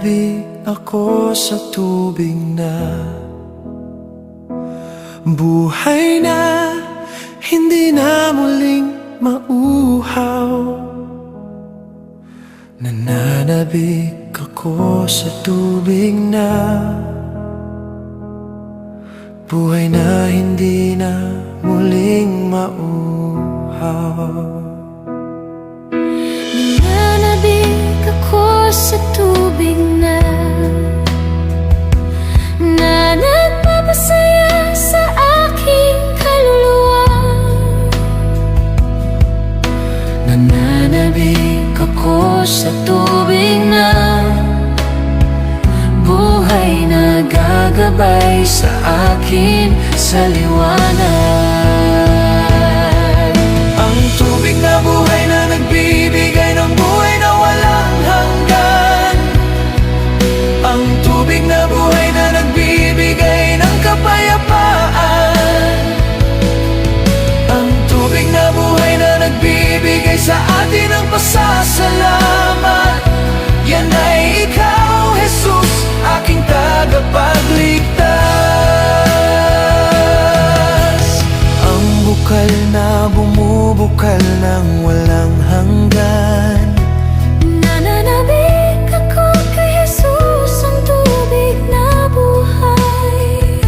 Nananabik ako sa tubig na buhay na hindi na muling mauhaw. Nananabik ako sa tubig na buhay na hindi na muling mauhaw. Nananabik ako sa tubig na nagpapasaya sa aking kaluluwa. Nananabik ako sa tubig na buhay na gagabay sa akin sa liwanag. Ang tubig na buhay na nagbibigay ng buhay na walang hanggan. Ang tubig na buhay na nagbibigay ng kapayapaan. Ang tubig na buhay na nagbibigay sa atin ng pasasalamat. Yan ay ikaw, Jesus, aking tagapagligtas. Ang bukal na bumubukal ng walang hanggan. Nananabik ako kay Jesus, ang tubig na buhay.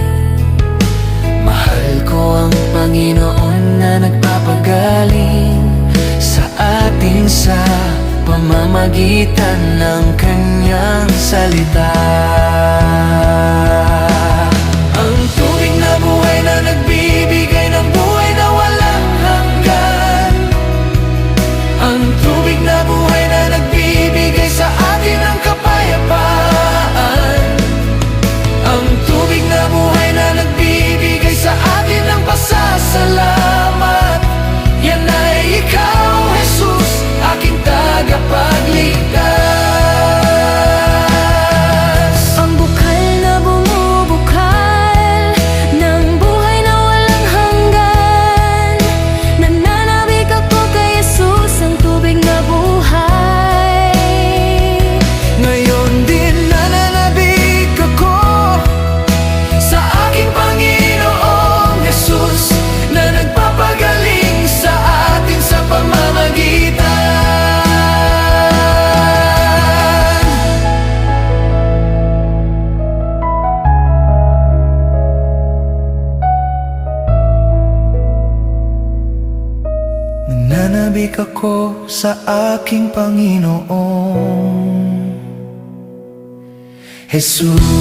Mahal ko ang Panginoon na nagpapagaling sa atin sa pamamagitan ng kanyang salita. Ang tubig na buhay na nagbibigay ng buhay na walang hanggan. Ang tubig na buhay na nagbibigay sa atin ng kapayapaan. Ang tubig na buhay na nagbibigay sa atin ng pasasalamat. Yan ay ikaw, Jesus, aking tagapagligtas. Ang bukal na bumubukal ng buhay na walang hanggan. Nananabik ako kay Jesus, ang tubig na buhay. Ngayon din nananabik ako sa aking Panginoong Jesus na nagpapagaling sa atin sa pamamagitan. Nananabik ako sa aking Panginoong Jesus.